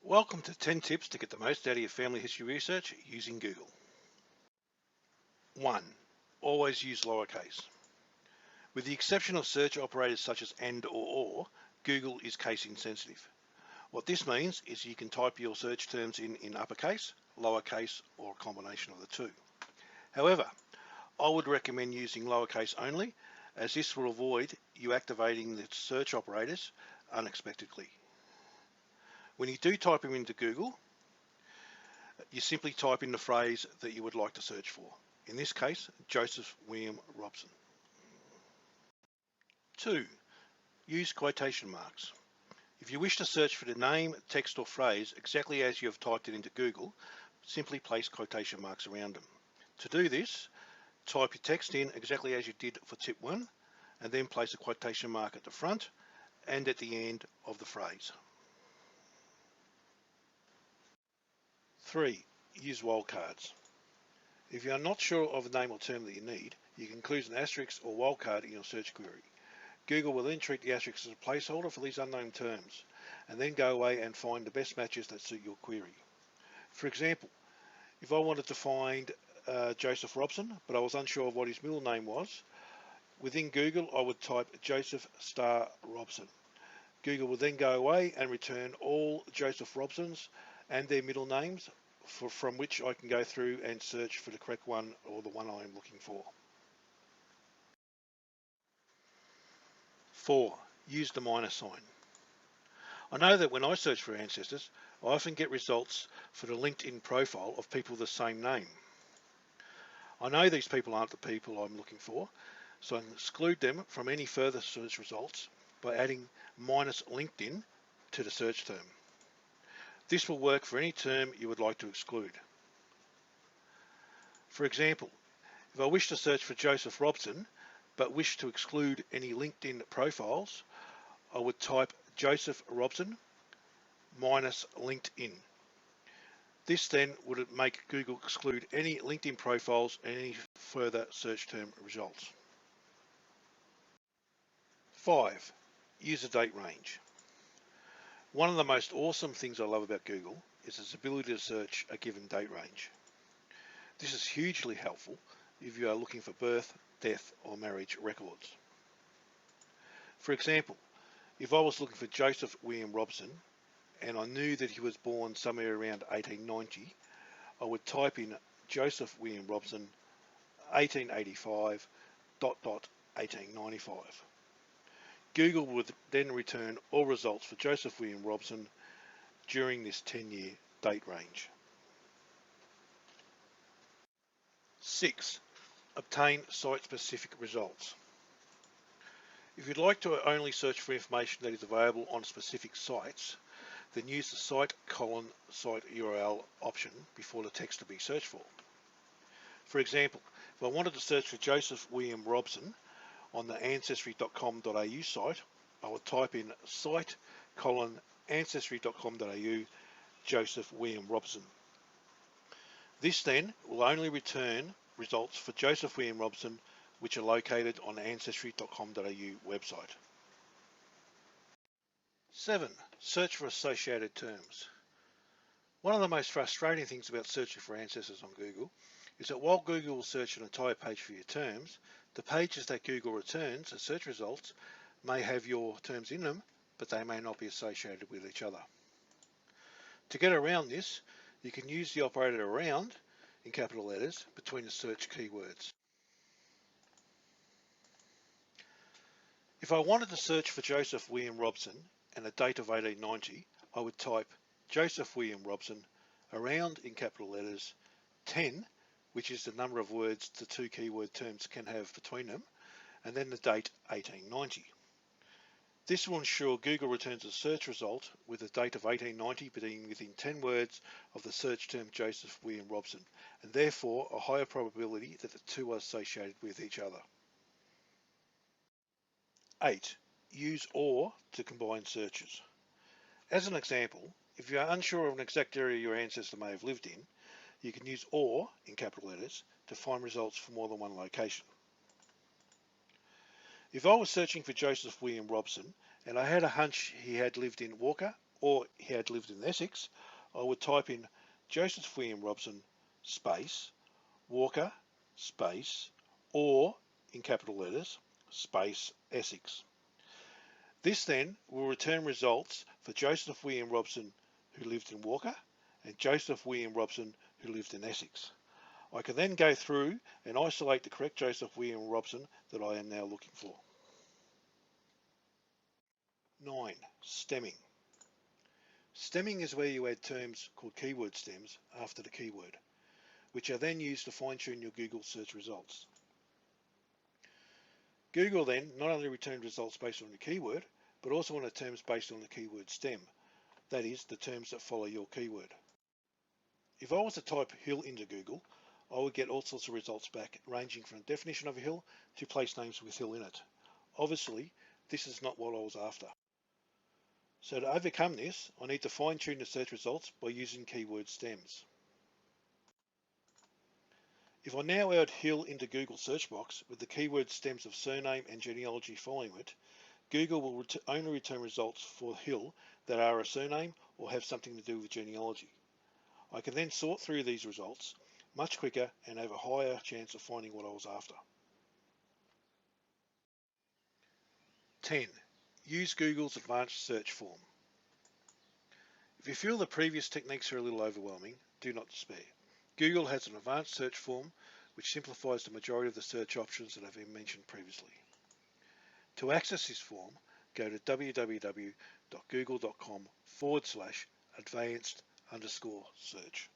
Welcome to 10 tips to get the most out of your family history research using Google. 1. Always use lowercase. With the exception of search operators such as and or, Google is case insensitive. What this means is you can type your search terms in uppercase, lowercase, or a combination of the two. However, I would recommend using lowercase only, as this will avoid you activating the search operators unexpectedly. When you do type them into Google, you simply type in the phrase that you would like to search for. In this case, Joseph William Robson. 2. Use quotation marks. If you wish to search for the name, text or phrase exactly as you have typed it into Google, simply place quotation marks around them. To do this, type your text in exactly as you did for tip 1 and then place a quotation mark at the front and at the end of the phrase. 3. Use wildcards. If you are not sure of the name or term that you need, you can include an asterisk or wildcard in your search query. Google will then treat the asterisk as a placeholder for these unknown terms, and then go away and find the best matches that suit your query. For example, if I wanted to find Joseph Robson, but I was unsure of what his middle name was, within Google I would type Joseph Robson. Google will then go away and return all Joseph Robsons and their middle names, from which I can go through and search for the correct one or the one I am looking for. 4. Use the minus sign. I know that when I search for ancestors, I often get results for the LinkedIn profile of people with the same name. I know these people aren't the people I'm looking for, so I can exclude them from any further search results by adding minus LinkedIn to the search term. This will work for any term you would like to exclude. For example, if I wish to search for Joseph Robson, but wish to exclude any LinkedIn profiles, I would type Joseph Robson minus LinkedIn. This then would make Google exclude any LinkedIn profiles and any further search term results. 5. Use a date range. One of the most awesome things I love about Google is its ability to search a given date range. This is hugely helpful if you are looking for birth, death, or marriage records. For example, if I was looking for Joseph William Robson and I knew that he was born somewhere around 1890, I would type in Joseph William Robson 1885 ... 1895. Google would then return all results for Joseph William Robson during this 10-year date range. 6. Obtain site-specific results. If you'd like to only search for information that is available on specific sites, then use the site URL option before the text to be searched for. For example, if I wanted to search for Joseph William Robson on the ancestry.com.au site, I would type in site ancestry.com.au Joseph William Robson. This then will only return results for Joseph William Robson which are located on the ancestry.com.au website. 7. Search for associated terms. One of the most frustrating things about searching for ancestors on Google is that while Google will search an entire page for your terms, the pages that Google returns as search results may have your terms in them, but they may not be associated with each other. To get around this, you can use the operator around in capital letters between the search keywords. If I wanted to search for Joseph William Robson and a date of 1890, I would type Joseph William Robson around in capital letters 10, which is the number of words the two keyword terms can have between them, and then the date 1890. This will ensure Google returns a search result with a date of 1890 being within 10 words of the search term Joseph William Robson, and therefore a higher probability that the two are associated with each other. 8. Use OR to combine searches. As an example, if you are unsure of an exact area your ancestor may have lived in, you can use OR in capital letters to find results for more than one location. If I was searching for Joseph William Robson and I had a hunch he had lived in Walker or he had lived in Essex, I would type in Joseph William Robson space Walker space or in capital letters space Essex. This then will return results for Joseph William Robson who lived in Walker and Joseph William Robson who lived in Essex. I can then go through and isolate the correct Joseph William Robson that I am now looking for. 9. Stemming. Stemming is where you add terms called keyword stems after the keyword, which are then used to fine-tune your Google search results. Google then not only returns results based on the keyword, but also on the terms based on the keyword stem, that is, the terms that follow your keyword. If I was to type hill into Google, I would get all sorts of results back, ranging from a definition of a hill to place names with hill in it. Obviously, this is not what I was after. So to overcome this, I need to fine-tune the search results by using keyword stems. If I now add hill into Google search box with the keyword stems of surname and genealogy following it, Google will only return results for hill that are a surname or have something to do with genealogy. I can then sort through these results much quicker and have a higher chance of finding what I was after. 10. Use Google's advanced search form. If you feel the previous techniques are a little overwhelming, do not despair. Google has an advanced search form which simplifies the majority of the search options that have been mentioned previously. To access this form, go to www.google.com/advanced_search.